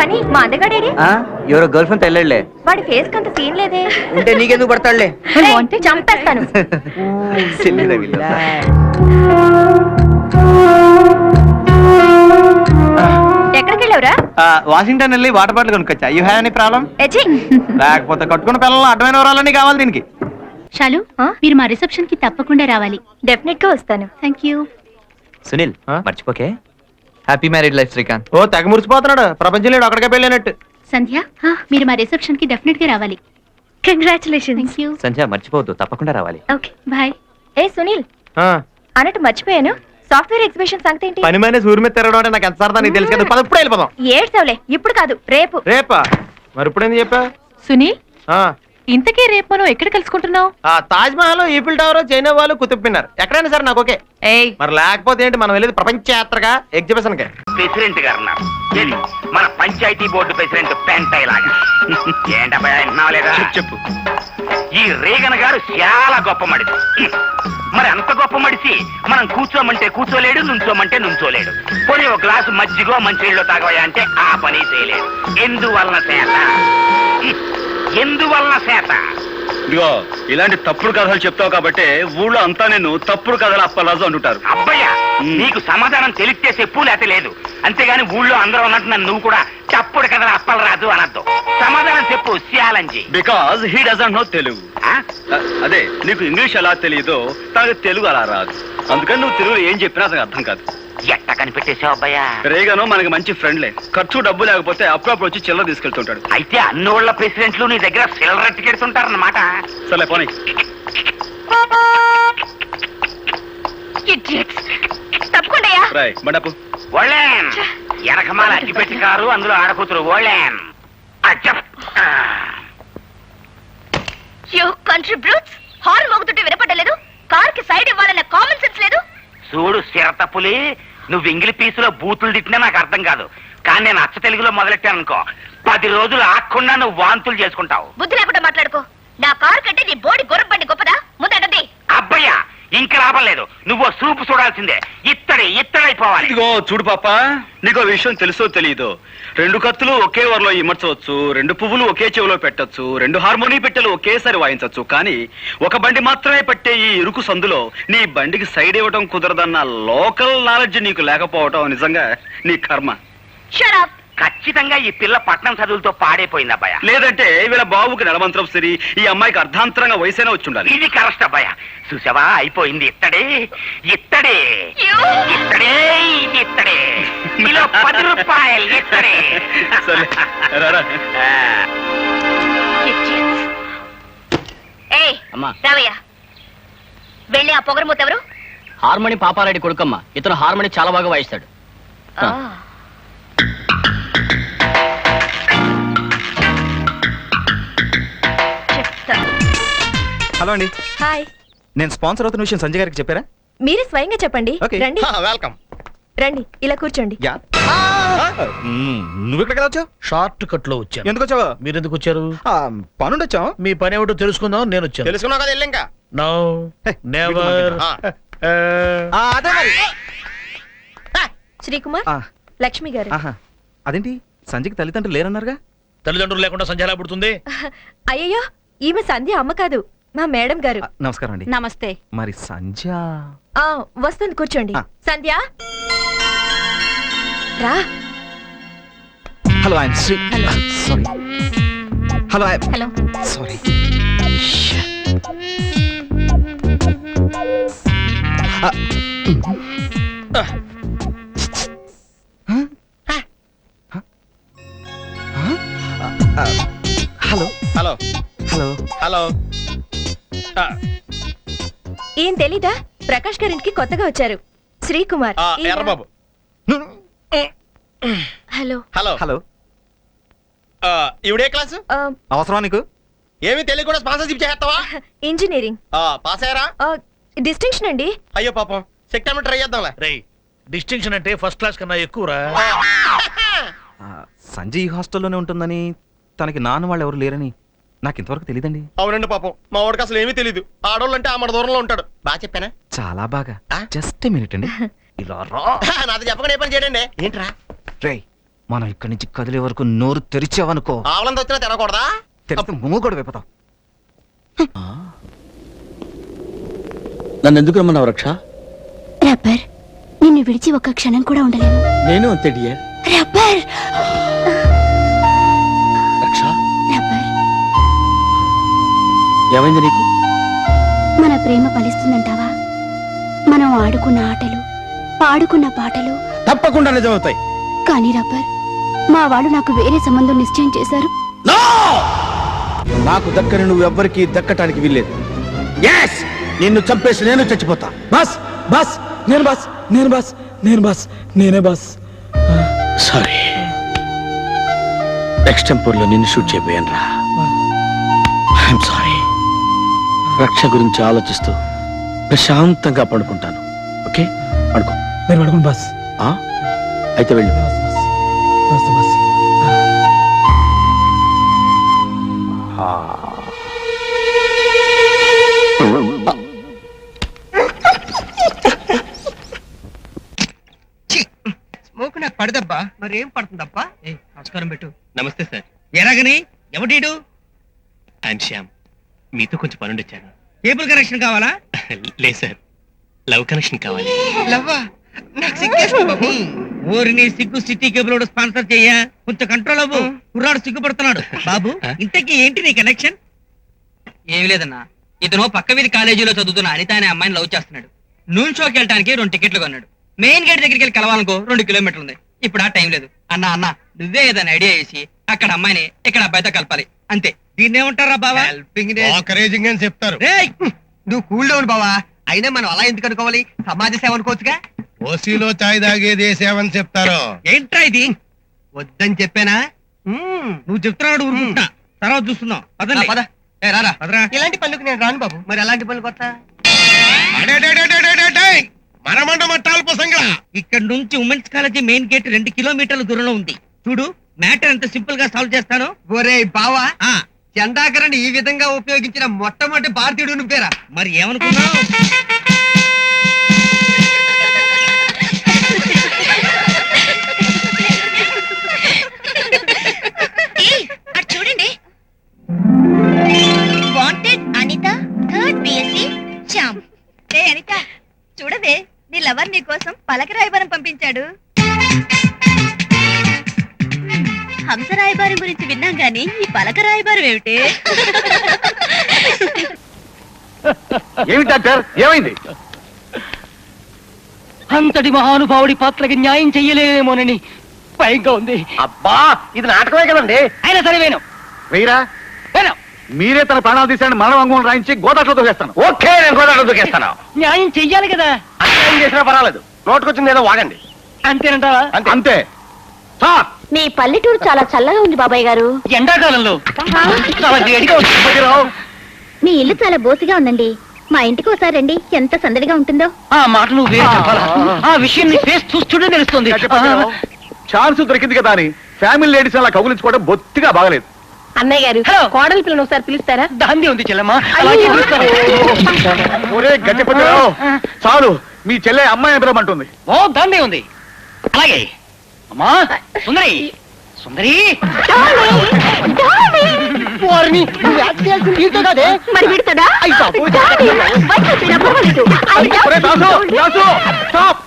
పని మా అందగాడేడి ఎవరో గర్ల్ ఫ్రెండ్ తెల్లలే వాడి ఫేస్ కంత సీన్ లేదే. ఉంటే నీకెందుకు పడతాడులే. చంపేస్తాను. ఎక్కడికి వెళ్ళావురా? వాషింగ్టన్ వెళ్ళి వాటర్ బాటిల్ కొనుక్కొచ్చా. You have any problem? లేకపోతే కట్టుకున్న పిల్లలు అడ్డమైన వివరాలన్నీ కావాలి దీనికి. చాలు, మీరు మా రిసెప్షన్ కి తప్పకుండా రావాలి. డెఫినెట్ గా వస్తాను. Thank you. సునీల్ మర్చిపోకే. Happy married life Srikanth. ఓ తెగ మురిసిపోతున్నాడు. ప్రపంచం లేడు అక్కడికే వెళ్ళినట్టు. సంధ్య, మీరు మా రిసెప్షన్ కి డెఫినెట్ గా రావాలి. కంగ్రాచులేషన్స్. Thank you. సంధ్య మర్చిపోవద్దు, తప్పకుండా రావాలి. Okay bye. ఏ సునీల్, అన్నట్టు మర్చిపోయాను. సాఫ్ట్వేర్ ఎగ్జిబిషన్ సంగతి ఏంటి? పని మీద సూర్య మీద తిరగడం అంటే నాకు ఎంత సరదా నీకు తెలుసు కదా. ఇప్పుడు వెళ్ళిపోదాం. ఏడ్చావులే, ఇప్పుడు కాదు రేపు. రేపా? మరి ఇప్పుడు ఎందుకు చెప్పా? సునీల్, ఇంతకీ రేపు మనం ఎక్కడ కలుసుకుంటున్నావు? Taj Mahal, Eiffel tower, China వాళ్ళు, కుతుబ్ మినార్ ఎక్కడైనా సరే నాకు ఓకే. మరి లేకపోతే ఏంటి, మనం వెళ్ళేది ప్రపంచ యాత్రగా ఎగ్జిబిషన్ కి. ప్రెసిడెంట్ గారు ఉన్నారు. ఏది మన పంచాయతీ బోర్డు ప్రెసిడెంట్ పెంటై లాగా. ఏంటబ్బా చెప్పు. ఈ రేగన్ గారు చాలా గొప్ప మడిసి. మరి అంత గొప్ప మడిసి మనం కూర్చోమంటే కూర్చోలేడు, నుంచోమంటే నుంచోలేడు. పోనీ ఒక గ్లాసు మజ్జిగో మంచినీళ్ళు తాగవయా అంటే ఆ పని చేయలేడు. ఎందువలన చేత? ఎందువలన చేత? ఇదిగో ఇలాంటి తప్పుడు కథలు చెప్తావు కాబట్టి ఊళ్ళో అంతా నేను తప్పుడు కథలు అప్పలరాజు అంటుంటారు. అబ్బయ్యా, నీకు సమాధానం తెలిస్తే చెప్పు, లేక లేదు. అంతేగాని ఊళ్ళో అందరూ ఉన్నట్టు నన్ను నువ్వు కూడా తప్పుడు కథలు అప్పలరాజు అనద్దు. సమాధానం చెప్పు శ్యాలంజీ. Because he doesn't know Telugu. అదే నీకు ఇంగ్లీష్ ఎలా తెలియదో తనకు తెలుగు అలా రాదు. అందుకని నువ్వు తెలుగులో ఏం చెప్పినా అతనికి అర్థం కాదు. ఎట్ట కనిపెట్టేశావు అబ్బయ్యా? రేగను మనకి మంచి ఫ్రెండ్లే. ఖర్చు డబ్బు లేకపోతే అప్పుడప్పుడు వచ్చి చిల్లర తీసుకెళ్తుంటాడు. అయితే అన్నోళ్ల ప్రెసిడెంట్లు నీ దగ్గర సిల్లర్ ఎట్టుకెడుతుంటారన్నమాట. సరే పోనీ. తప్పకుండా రాయ్ బండపు. ఓళ్ళేన్ ఎనకమాల అగ్గిపెట్టి కారు, అందులో ఆడకూతురు ఓళ్ళేన్. కంట్రీ బ్రూట్స్, హార్న్ మోగుతుంటే వినపడలేదు. కార్ కి సైడ్ ఇవ్వాలన్న కామన్ సెన్స్ లేదు. చూడు సిరతపులి, నువ్వు ఇంగిలి పీసులో బూతులు తిట్టినా నాకు అర్థం కాదు. కానీ నేను అచ్చ తెలుగులో మొదలెట్టాను అనుకో, 10 రోజులు ఆకుండా నువ్వు వాంతులు చేసుకుంటావు. బుద్ధి లేకుండా మాట్లాడుకో. నా కారు కంటే నీ బోడి గుర్రం బండి గొప్పదా? ముందండి. అబ్బయ్యా, ఇంక లాభం లేదు. నువ్వు సూపు చూడాల్సిందే. ఇత్తడైపోవాలి. ఇదిగో చూడు పాప, నీకో విషయం తెలుసో తెలియదో, 2 కత్తులు ఒకే వరలో ఇమర్చవచ్చు, 2 పువ్వులు ఒకే చెవిలో పెట్టచ్చు, 2 హార్మోనీ పెట్టెలు ఒకేసారి వాయించవచ్చు. కానీ ఒక బండి మాత్రమే పట్టే ఈ ఇరుకు సందులో నీ బండికి సైడ్ ఇవ్వడం కుదరదన్న లోకల్ నాలెడ్జ్ నీకు లేకపోవటం నిజంగా నీ కర్మ. Shut up. ఖచ్చితంగా ఈ పిల్ల పట్నం చదువులతో పాడైపోయింది అబ్బాయ. లేదంటే వీళ్ళ బాబుకి నెలమంత్రం సరి, ఈ అమ్మాయికి అర్ధాంతరంగా వయసైనా వచ్చి ఉండాలి. ఇది కరెక్ట్ అబ్బాయ. చూసావా, అయిపోయింది. ఇత్తడే ఇత్తడే ఇత్తడే కిలో 10 రూపాయలు ఇత్తడే. సరే రారా. రావయ్య, వెళ్ళి ఆ పొగరమూత ఎవరు? హార్మోని పాపారెడ్డి కొడుకమ్మ. ఇతను హార్మోని చాలా బాగా వాయిస్తాడు. హలో అండి. హాయ్. నేను స్పాన్సర్ అవుతున్న విషయం సంజయ్ గారికి చెప్పారా? మీరే స్వయంగా చెప్పండి. రండి. వెల్కమ్. రండి, ఇలా కూర్చోండి. నువ్వు ఇక్కడ వచ్చావు? షార్ట్ కట్ లో వచ్చాను. ఎందుకు వచ్చావు? మీరు ఎందుకు వచ్చారు? పనుండి వచ్చావు. మీ పని ఏమిటో తెలుసుకుందాం నేను వచ్చాను. తెలుసుకున్నావు కదా, వెళ్ళి ఇంకా. No never. అదే మరి. శ్రీకుమార్, లక్ష్మి గారు. అదేంటి సంజయ్కి తల్లిదండ్రులు లేరన్నారుగా? తల్లిదండ్రులు లేకుండా సంధ్య ఎలా పుడుతుంది? అయ్యయ్యో, ఈమె సంధ్య అమ్మ కాదు, మా మేడం గారు. నమస్కారం అండి. నమస్తే. మరి సంధ్య వస్తుంది, కూర్చోండి. సంధ్య రా. Hello, I'm Sri. Sorry. Hello. Hello. Sorry. Hello hello hello hello. ఏం తెలీదా? ప్రకాష్ గారింటికి కొత్తగా వచ్చారు, Srikumar. Errababu. Hello. Hello hello. ఇవిడే క్లాసు? అవసరమా నీకు? ఏమి తెలియకుండా స్పాన్సర్షిప్ చేస్తావా? ఇంజనీరింగ్. పాస్ అయ్యారా? డిస్టింక్షన్ అండి. అయ్యో పాపం, సెప్టెంబర్ ట్రై చేద్దాంలే. రేయ్, డిస్టింక్షన్ అంటే ఫస్ట్ క్లాస్ కన్నా ఎక్కువరా. సంజయ్ ఈ హాస్టల్లోనే ఉంటుందని, తనకి నాన్న వాళ్ళు ఎవరు లేరని నాకు ఇంతవరకు తెలియదండి. అవునండి పాపం, మా వాడికి అసలు ఏమీ తెలీదు. ఆడోళ్ళు అంటే ఆమె దూరంలో ఉంటాడు. బాగా చెప్పానా? చాలా బాగా. జస్ట్ మినిట్ అండి. ఇలా రా. నాతో చెప్పకుండా ఏ పని చేయడండి. ఏంట్రా? రే, మనం ఇక్కడి నుంచి కదిలే వరకు నోరు తెరిచావనుకో, ఆవలంత వచ్చినా తినకూడదా? తెరిస్తే మూగోడు అయిపోతావు. నన్ను ఎందుకు రమ్మన్నావు రక్ష? రబ్బర్, నిన్ను విడిచి ఒక్క క్షణం కూడా ఉండలేను. నేను అంతే డియర్. రబ్బర్, రక్ష రబ్బర్, ఏమైంది నీకు? మన ప్రేమ ఫలిస్తుందంటావా? మనం ఆడుకున్న ఆటలు, పాడుకున్న పాటలు తప్పకుండా నిజమవుతాయి. కానీ రబ్బర్, మా వాళ్ళు నాకు వేరే సంబంధం నిశ్చయం చేశారు. నాకు దక్కని నువ్వు ఎవ్వరికి దక్కటానికి వీల్లేదు. ఎస్, నిన్ను చంపేసి నేను చచ్చిపోతా. బస్ బస్ నేను బస్ నేను బస్ నేను బస్ నేనే బస్. సారీ, ఎక్స్టెంపోర్ లో నిన్ను షూట్ చేయబోయాను రా. I'm sorry. రక్ష గురించి ఆలోచిస్తూ ప్రశాంతంగా పడుకుంటాను. ఓకే, పడుకో. నేను పడుకోండి బస్. అయితే వెళ్ళు. స్మోక్ నాకు పడదబ్బా. మరి ఏం పడుతుందబ్బా? నమస్కారం పెట్టు. నమస్తే సార్. ఎలాగని ఎవడీడు? ఐఎమ్ శ్యామ్. మీతో కొంచెం పనుండి వచ్చాను. కేబుల్ కనెక్షన్ కావాలా? లేదు సార్, లవ్ కనెక్షన్ కావాలి. లవ్వా? నాకు సిగ్గేస్తుంది బాబు. ఊరిని సిగ్గు సిటీ కేబుల్ స్పాన్సర్ చెయ్య. కొంచెం కంట్రోల్ అవ్వు. కుర్రాడు సిగ్గుపడుతున్నాడు. బాబు, ఇంతకీ ఏంటి నీ కనెక్షన్? ఏమి లేదన్నా, ఇతను పక్క వీధి కాలేజీలో చదువుతున్న అనిత అనే అమ్మాయిని లవ్ చేస్తున్నాడు. నూన్ షోకి వెళ్ళడానికి 2 టికెట్లు కొన్నాడు. మెయిన్ గేట్ దగ్గరికి వెళ్ళి కలవాలనుకో 2 కిలోమీటర్లు ఉంది. ఇప్పుడు ఆ టైం లేదు. అన్న నువ్వే ఏదైనా ఐడియా చేసి అక్కడ అమ్మాయిని ఇక్కడ అబ్బాయితో కలపాలి అంతే. దీన్ని ఏమంటారా బావా? అని చెప్తారు. రేయ్, నువ్వు కూల్ డౌన్ బావా. అయినా మనం అలా ఎందుకు అనుకోవాలి? సమాజ సేవ అనుకోవచ్చుగా. ఓసీలో చాయ్ తాగేది సేవని చెప్తారు. ఏంట్రా ఇది? వద్దని చెప్పానా? నువ్వు చెప్తున్నాడు ఊరుకుంటా. తర్వాత చూస్తున్నావు. పదండి. పద. రారా. పదరా. ఇలాంటి పనులకు నేను రాను బాబు. మరి అలాంటి పనులకు వస్తా. మనమండ మట్టాలు పోసంగా. ఇక్కడ నుంచి ఉమెన్స్ కాలేజీ మెయిన్ గేట్ 2 కిలోమీటర్ల దూరంలో ఉంది. చూడు, మ్యాటర్ ఎంత సింపుల్ గా సాల్వ్ చేస్తాను. ఒరే బావా, జెండాకరణ ఈ విధంగా ఉపయోగించిన మొట్టమొదటి భారతీయుడు నువ్వేరా. మరి ఏమనుకున్నావు? చూడండి, wanted Anitha 3rd BSc Shyam. ఏ అనిత, చూడవే, నీ లవర్ నీ కోసం పలక రాయబారం పంపించాడు. హంస రాయబారం గురించి విన్నాం గానీ ఈ పలక రాయబారం ఏమిటి? ఏమి డాక్టర్, ఏమైంది? అంతటి మహానుభావుడి పాత్రకి న్యాయం చెయ్యలేమోనని భయంగా ఉంది. అబ్బా, ఇది నాటకమే కదండి. అయినా సరే వేను. వెయ్యరా? వేను. మీరే తన ప్రాణాలు తీసాడు, మరణ వంగం రాయించి గోదాట్లో దూకేస్తాను. ఓకే, నేను గోదాట్లో దూకేస్తాను. న్యాయం చెయ్యాలి కదా. అన్యాయం చేసినా పర్వాలేదు, నోటుకొచ్చింది ఏదో వాగండి. అంతేనంటావా? అంతే. సార్, మీ పల్లెటూరు చాలా చల్లగా ఉంది బాబాయ్ గారు. ఎండాకాలంలో చాలా వేడిగా ఉంటుంది. మీ ఇల్లు చాలా బోసిగా ఉందండి. మా ఇంటికి ఒకసారి రండి, ఎంత సందడిగా ఉంటుందో. ఆ మాట నువ్వు వేరే చెప్పాలా? ఆ విషయం నీ ఫేస్ చూస్తుంటే తెలుస్తుంది. ఛాన్స్ దొరికింది కదా అని ఫ్యామిలీ లేడీస్ అలా కౌగులించుకోవడం బొత్తిగా బాగలేదు. అన్నయ్య గారు, కోడలి పిల్లని ఒకసారి పిలుస్తారా? దాంది ఉంది చెల్లెమ్మా. ఒరే గట్టిపతిరావు, చాలు, మీ చెల్లె అమ్మాయి పిలవమంటుంది. ఓ, దాందే ఉంది. అలాగే అమ్మా. సుందరి, సుందరి. మరి విడతాడా? ఒరే దాసు, దాసు, స్టాప్.